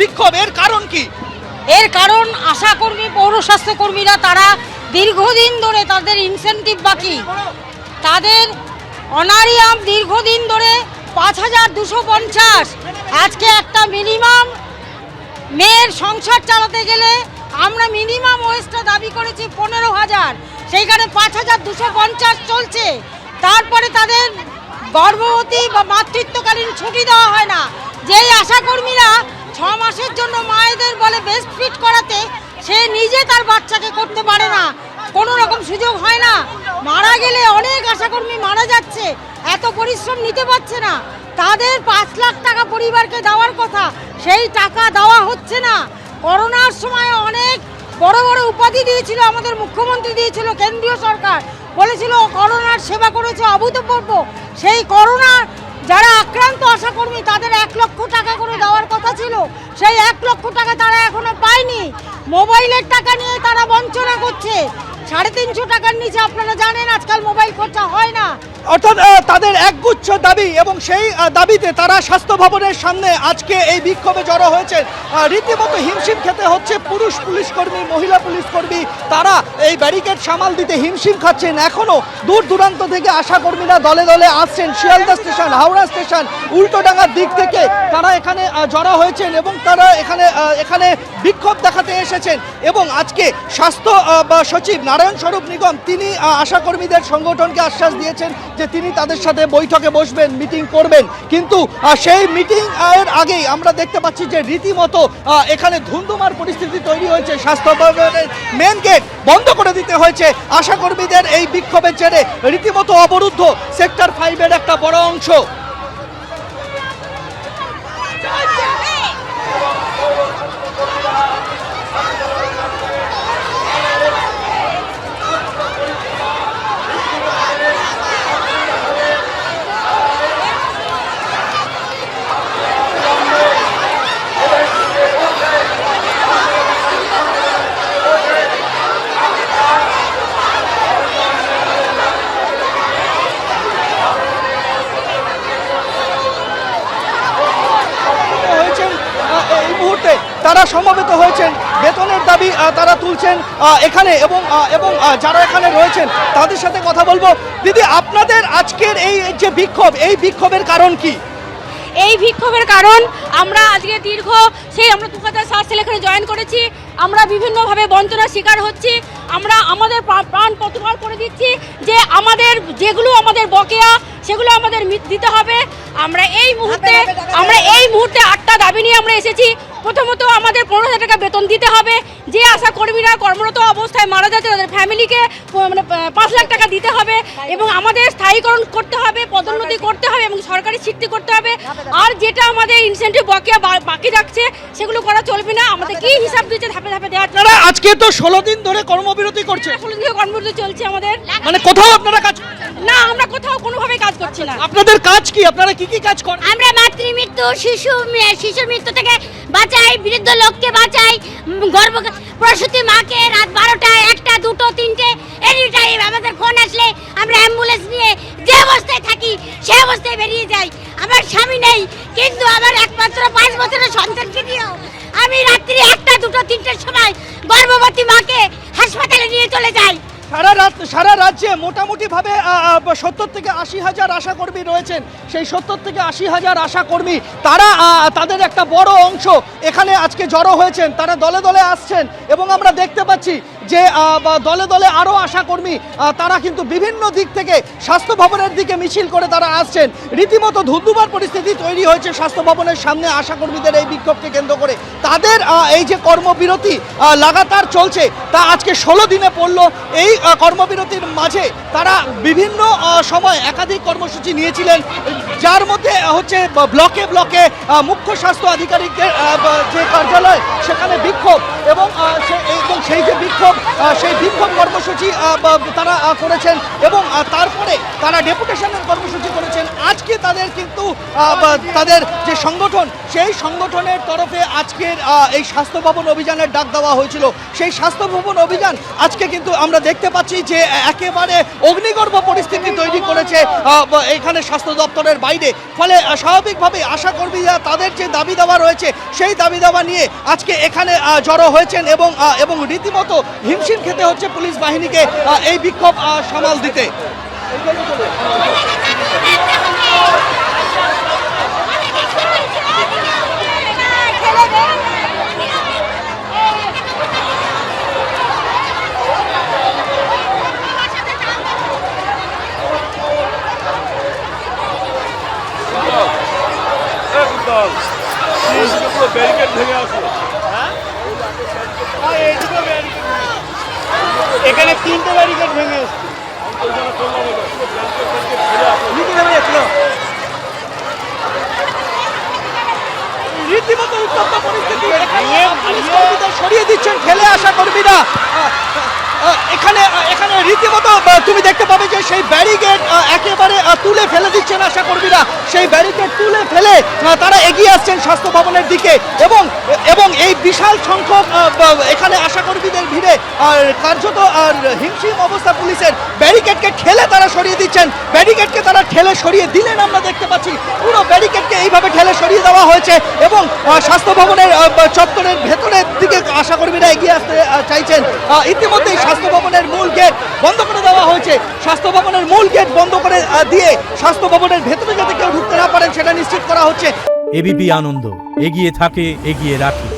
বিক্ষোভ, এর কারণ কি? এর কারণ আশাকর্মী পৌরস্বাস্থ্য কর্মীরা তারা দীর্ঘদিন ধরে তাদের ইনসেনটিভ বাকি, তাদের অনারিয়াম দীর্ঘদিন ধরে ৫,২৫০। আজকে একটা মিনিমাম মেয়ের সংসার চালাতে গেলে আমরা মিনিমাম ওয়েজটা দাবি করেছি ১৫,০০০, সেইখানে ৫,২৫০ চলছে। তারপরে তাদের গর্ভবতী বা মাতৃত্বকালীন ছুটি দেওয়া হয় না। যেই আশাকর্মীরা ৬ মাসের জন্য মায়েদের বলে বেস্ট ফিট করাতে, সে নিজে তার বাচ্চাকে করতে পারে না, কোনো রকম সুযোগ হয় না। মারা গেলে অনেক আশাকর্মী মারা যাচ্ছে, এত পরিশ্রম নিতে পারছে না। তাদের ৫ লাখ টাকা পরিবারকে দেওয়ার কথা, সেই টাকা দেওয়া হচ্ছে না। করোনার সময় অনেক বড় বড় উপাধি দিয়েছিল, আমাদের মুখ্যমন্ত্রী দিয়েছিল, কেন্দ্রীয় সরকার বলেছিল করোনার সেবা করেছে অভূতপূর্ব। সেই করোনার যারা আক্রান্ত আশাকর্মী তাদের ১ লক্ষ টাকা করে দেওয়ার কথা ছিল, সেই ১ লক্ষ টাকা তারা এখনো পায়নি। মোবাইলের টাকা নিয়ে তারা বঞ্চনা করছে। ৩৫০ টাকার নিচে আপনারা জানেন আজকাল মোবাইল খরচা হয় না। অর্থাৎ তাদের একগুচ্ছ দাবি, এবং সেই দাবিতে তারা স্বাস্থ্য ভবনের সামনে আজকে এই বিক্ষোভে জড়ো হয়েছেন। রীতিমতো হিমশিম খেতে হচ্ছে পুরুষ পুলিশ কর্মী, মহিলা পুলিশ কর্মী, তারা এই ব্যারিকেড সামাল দিতে হিমশিম খাচ্ছেন। এখনও দূর দূরান্ত থেকে আশাকর্মীরা দলে দলে আসছেন, শিয়ালদা স্টেশন, হাওড়া স্টেশন, উল্টোডাঙ্গার দিক থেকে তারা এখানে জড়ো হয়েছেন এবং তারা এখানে বিক্ষোভ দেখাতে এসেছেন। এবং আজকে স্বাস্থ্য সচিব নারায়ণ স্বরূপ নিগম তিনি আশাকর্মীদের সংগঠনকে আশ্বাস দিয়েছেন যে তিনি তাদের সাথে বৈঠকে বসবেন, মিটিং করবেন। কিন্তু সেই মিটিং এর আগেই আমরা দেখতে পাচ্ছি যে রীতিমতো এখানে ধুন্ধুমার পরিস্থিতি তৈরি হয়েছে। স্বাস্থ্য ভবনের মেন গেট বন্ধ করে দিতে হয়েছে আশাকর্মীদের এই বিক্ষোভের জেরে। রীতিমতো অবরুদ্ধ সেক্টর 5-এর একটা বড় অংশ। তারা সমবেত হয়েছেন, বেতনের দাবি তারা তুলছেন এখানে, এবং যারা এখানে রয়েছেন তাদের সাথে কথা বলবো। দিদি, আপনাদের আজকের এই যে বিক্ষোভ, এই বিক্ষোভের কারণ কি? এই বিক্ষোভের কারণ আমরা আজকে আমরা 2007 সালে এখানে জয়েন করেছি। আমরা বিভিন্নভাবে বঞ্চনার শিকার হচ্ছি। আমরা আমাদের প্রাণ প্রতিবার করে দিচ্ছি যে যেগুলো আমাদের বকেয়া সেগুলো আমাদের দিতে হবে। আমরা এই মুহূর্তে 8টা দাবি নিয়ে আমরা এসেছি। প্রথমত আমাদের 15,000 টাকা বেতন দিতে হবে। যে আশাকর্মীরা কর্মরত অবস্থায় মারা যাচ্ছে তাদের ফ্যামিলিকে 5 লাখ টাকা দিতে হবে, এবং আমাদের স্থায়ীকরণ করতে হবে, পদোন্নতি করতে হবে এবং সরকারি স্বীকৃতি করতে হবে। আর যেটা আমাদের ইনসেন্টিভ বকেয়া বাকি রাখছে সেগুলো করা চলবে না। আমাদের কি হিসাব দিচ্ছে ধাপে ধাপে দেওয়া। আজকে তো 16 দিন ধরে কর্মবিরতি করছে। 16 দিন কর্মবিরতি চলছে আমাদের। মানে কোথাও আপনারা কাজ না, আমরা কোথাও কোনোভাবে কাজ করছি না। আপনাদের কাজ কি? আপনারা কি কি কাজ করেন? আমরা মাতৃমৃত্যু, শিশু মৃত্যু থেকে বাঁচাই, বৃদ্ধ লোককে বাঁচাই, প্রসূতি মাকে রাত 12টা, 1টা, 2টো, 3টে এনি টাইম আমাদের ফোন আসলে আমরা অ্যাম্বুলেন্স নিয়ে যে অবস্থায় থাকি সে অবস্থায় বেরিয়ে যাই। আমার স্বামী নেই, কিন্তু আমার একমাত্র 5 বছরের সন্তানকে নিয়েও আমি রাত্রি 1টা, 2টো, 3টের সময় গর্ভবতী মাকে হাসপাতালে নিয়ে চলে যাই। সারা রাজ্যে মোটামুটি ভাবে 70 থেকে 80 হাজার আশাকর্মী রয়েছেন। সেই 70 থেকে 80 হাজার আশাকর্মী তারা তাদের একটা বড় অংশ এখানে আজকে জড়ো হয়েছেন, তারা দলে দলে আসছেন। এবং আমরা দেখতে পাচ্ছি যে দলে দলে আরও আশাকর্মী তারা কিন্তু বিভিন্ন দিক থেকে স্বাস্থ্য ভবনের দিকে মিছিল করে তারা আসছেন। রীতিমতো ধুন্ধুমার পরিস্থিতি তৈরি হয়েছে স্বাস্থ্য ভবনের সামনে আশাকর্মীদের এই বিক্ষোভকে কেন্দ্র করে। তাদের এই যে কর্মবিরতি লাগাতার চলছে তা আজকে 16 দিনে পড়লো। এই কর্মবিরতির মাঝে তারা বিভিন্ন সময় একাধিক কর্মসূচি নিয়েছিলেন, যার মধ্যে হচ্ছে ব্লকে ব্লকে মুখ্য স্বাস্থ্য আধিকারিকদের যে কার্যালয় সেখানে বিক্ষোভ, এবং সেই যে বিক্ষোভ সেই বিক্ষোভ কর্মসূচি তারা করেছেন এবং তারপরে তারা ডেপুটেশনের কর্মসূচি করেছেন। আজকে তাদের কিন্তু তাদের যে সংগঠন সেই সংগঠনের তরফে আজকের এই স্বাস্থ্য ভবন অভিযানের ডাক দেওয়া হয়েছিল। সেই স্বাস্থ্য ভবন অভিযান আজকে কিন্তু আমরা দেখতে পাচ্ছি যে একেবারে অগ্নিগর্ভ পরিস্থিতি তৈরি করেছে এখানে স্বাস্থ্য দপ্তরের বাইরে। ফলে স্বাভাবিকভাবে আশাকর্মীরা তাদের যে দাবি দাওয়া রয়েছে সেই দাবি দাওয়া নিয়ে আজকে এখানে জড়ো হয়েছেন এবং রীতিমতো হিমশিম খেতে হচ্ছে পুলিশ বাহিনীকে এই বিক্ষোভ সামাল দিতে। এখানে 3টে ব্যারিকেড ভেঙে এসছে। রীতিমতো উত্তপ্ত পরিস্থিতি, সরিয়ে দিচ্ছেন ঠেলে আসা কর্মীরা। এখানে রীতিমতো তুমি দেখতে পাবে যে সেই ব্যারিকেড একেবারে তুলে ফেলে দিচ্ছেন আশা কর্মীরা। সেই ব্যারিকেড তুলে ফেলে তারা এগিয়ে আসছেন স্বাস্থ্য ভবনের দিকে এবং এই বিশাল সংখ্যক এখানে আশা কর্মীদের ভিড়ে কার্যত হিমশিম অবস্থা পুলিশের। ব্যারিকেডকে ঠেলে তারা সরিয়ে দিচ্ছেন, ব্যারিকেডকে তারা ঠেলে সরিয়ে দিলেন। আমরা দেখতে পাচ্ছি পুরো ব্যারিকেডকে এইভাবে ঠেলে সরিয়ে দেওয়া হয়েছে এবং স্বাস্থ্য ভবনের চত্বরের ভেতরের দিকে আশা কর্মীরা এগিয়ে আসতে চাইছেন। ইতিমধ্যেই স্বাস্থ্য ভবনের মূল গেট বন্ধ করে দেওয়া হয়েছে। স্বাস্থ্য ভবনের মূল গেট বন্ধ করে দিয়ে স্বাস্থ্য ভবনের ভেতরে যাতে কেউ ঢুকতে না পারেন সেটা নিশ্চিত করা হচ্ছে। এবিপি আনন্দ, এগিয়ে থাকে, এগিয়ে রাখে।